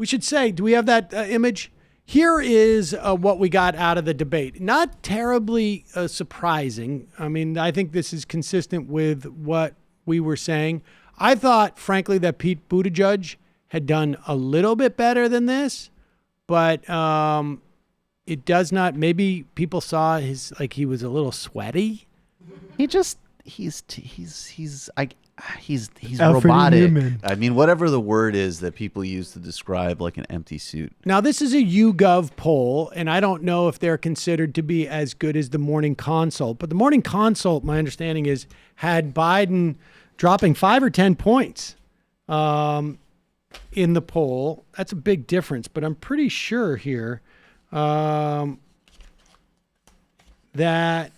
We should say, do we have that image? Here is what we got out of the debate. Not terribly surprising. I mean, I think this is consistent with what we were saying. I thought, frankly, that Pete Buttigieg had done a little bit better than this, but it does not. Maybe people saw he was a little sweaty. He's Alfred robotic. Newman. I mean, whatever the word is that people use to describe like an empty suit. Now, this is a YouGov poll, and I don't know if they're considered to be as good as the Morning Consult. But the Morning Consult, my understanding is, had Biden dropping 5 or 10 points in the poll. That's a big difference, but I'm pretty sure here that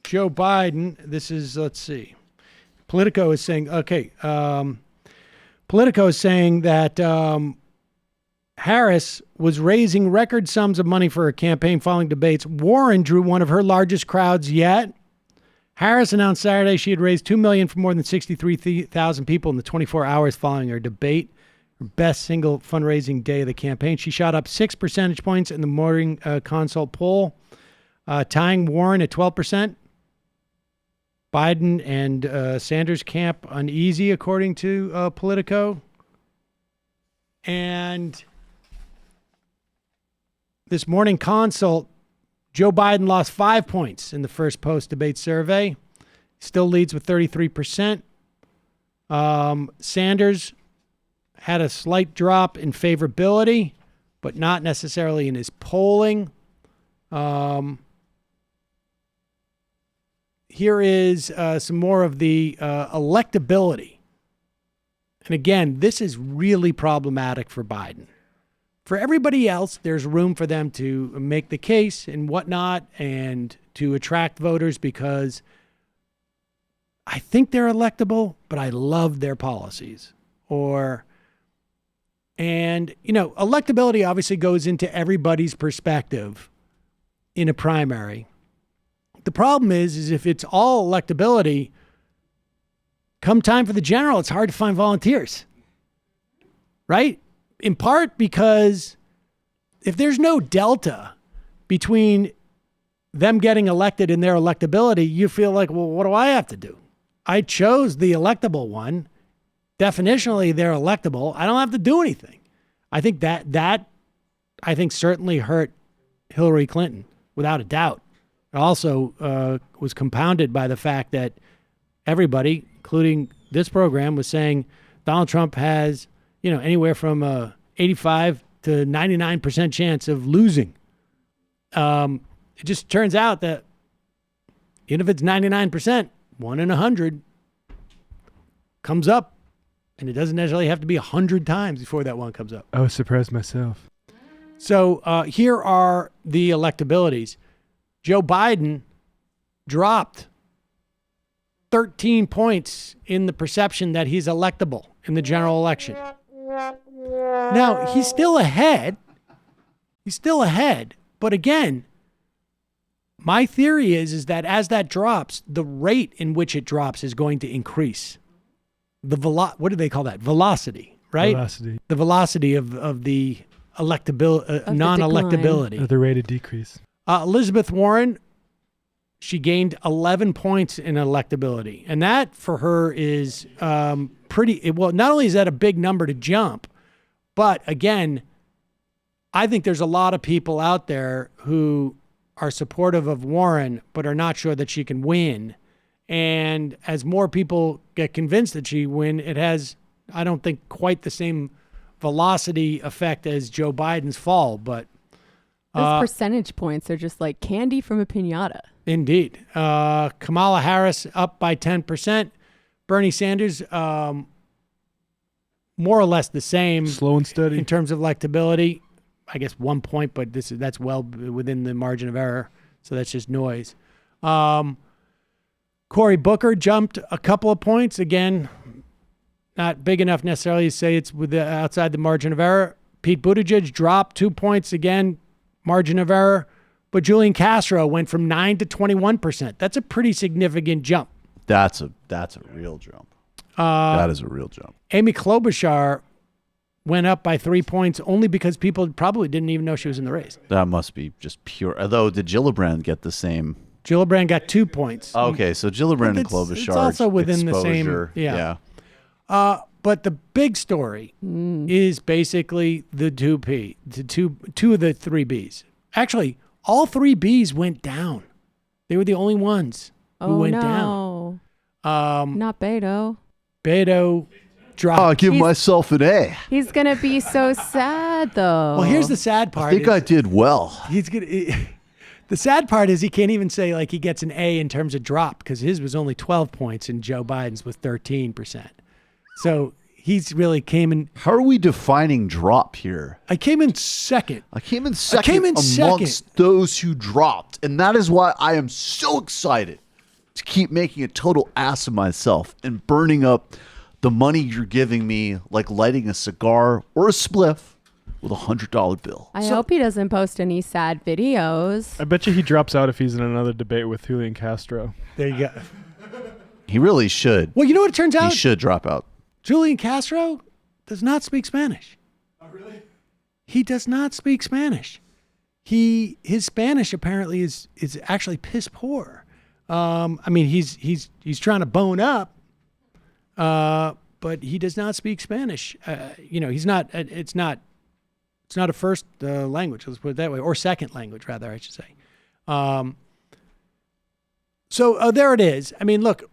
Joe Biden, this is, let's see, Politico is saying, Politico is saying that Harris was raising record sums of money for her campaign following debates. Warren drew one of her largest crowds yet. Harris announced Saturday she had raised $2 million for more than 63,000 people in the 24 hours following her debate, her best single fundraising day of the campaign. She shot up 6 percentage points in the Morning Consult poll, tying Warren at 12%. Biden and Sanders camp uneasy, according to Politico. And this Morning Consult, Joe Biden lost 5 points in the first post-debate survey. Still leads with 33%. Sanders had a slight drop in favorability, but not necessarily in his polling. Here is some more of the electability. And again, this is really problematic for Biden. For everybody else, there's room for them to make the case and whatnot and to attract voters because I think they're electable, but I love their policies. Electability obviously goes into everybody's perspective in a primary. The problem is if it's all electability, come time for the general, it's hard to find volunteers, right? In part because if there's no delta between them getting elected and their electability, you feel like, well, what do I have to do? I chose the electable one. Definitionally, they're electable. I don't have to do anything. I think that certainly hurt Hillary Clinton, without a doubt. It also was compounded by the fact that everybody, including this program, was saying Donald Trump has, anywhere from 85 to 99% chance of losing. It just turns out that even if it's 99%, 1 in 100 comes up, and it doesn't necessarily have to be 100 times before that one comes up. I was surprised myself. So here are the electabilities. Joe Biden dropped 13 points in the perception that he's electable in the general election. Now, he's still ahead. But again, my theory is that as that drops, the rate in which it drops is going to increase. What do they call that? Velocity, right? Velocity. The velocity of the non-electability. Of the rate of decrease. Elizabeth Warren, she gained 11 points in electability. And that for her is not only is that a big number to jump, but again, I think there's a lot of people out there who are supportive of Warren, but are not sure that she can win. And as more people get convinced that she win, it has, I don't think, quite the same velocity effect as Joe Biden's fall, but those percentage points are just like candy from a piñata. Indeed. Kamala Harris up by 10%. Bernie Sanders, more or less the same. Slow and steady. In terms of electability. I guess 1 point, but that's well within the margin of error. So that's just noise. Cory Booker jumped a couple of points. Again, not big enough necessarily to say it's outside the margin of error. Pete Buttigieg dropped 2 points. Again, margin of error. But Julian Castro went from 9 to 21%. That's a pretty significant jump. That's a real jump. That is a real jump. Amy Klobuchar went up by 3 points only because people probably didn't even know she was in the race. That must be just pure. Although, did Gillibrand get the same? Gillibrand got 2 points. Okay, so Gillibrand and Klobuchar. It's also within the same. exposure, Yeah. But the big story is basically the two of the 3 Bs. Actually, all 3 Bs went down. They were the only ones who went down. Not Beto. Beto dropped. I'll give myself an A. He's going to be so sad, though. Well, here's the sad part. I think I did well. He's gonna. The sad part is he can't even say like he gets an A in terms of drop because his was only 12 points and Joe Biden's was 13%. So he's really came in. How are we defining drop here? I came in second. I came in second amongst those who dropped. And that is why I am so excited to keep making a total ass of myself and burning up the money you're giving me like lighting a cigar or a spliff with $100 bill. I hope he doesn't post any sad videos. I bet you he drops out if he's in another debate with Julian Castro. There you go. He really should. Well, you know what it turns out? He should drop out. Julian Castro does not speak Spanish. Oh, really? He does not speak Spanish. His Spanish apparently is actually piss poor. I mean, he's trying to bone up, but he does not speak Spanish. He's not. It's not a first language. Let's put it that way, or second language, rather, I should say. So there it is. I mean, look.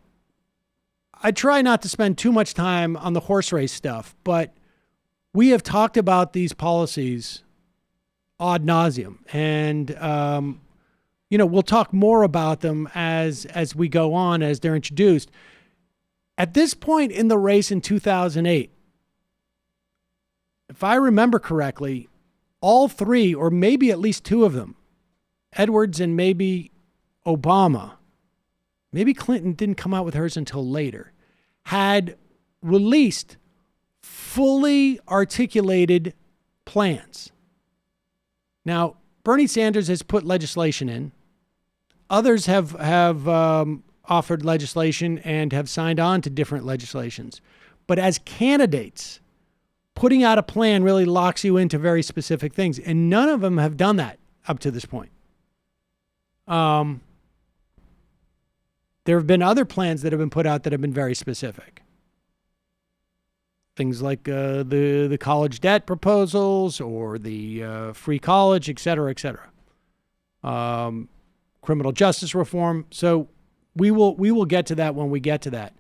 I try not to spend too much time on the horse race stuff, but we have talked about these policies ad nauseum, and we'll talk more about them as we go on, as they're introduced. At this point in the race in 2008, if I remember correctly, all 3, or maybe at least 2 of them, Edwards and maybe Obama, maybe Clinton didn't come out with hers until later, had released fully articulated plans. Now, Bernie Sanders has put legislation in. Others have offered legislation and have signed on to different legislations. But as candidates, putting out a plan really locks you into very specific things. And none of them have done that up to this point. There have been other plans that have been put out that have been very specific. Things like the college debt proposals or the free college, et cetera, et cetera. Criminal justice reform. So we will get to that when we get to that.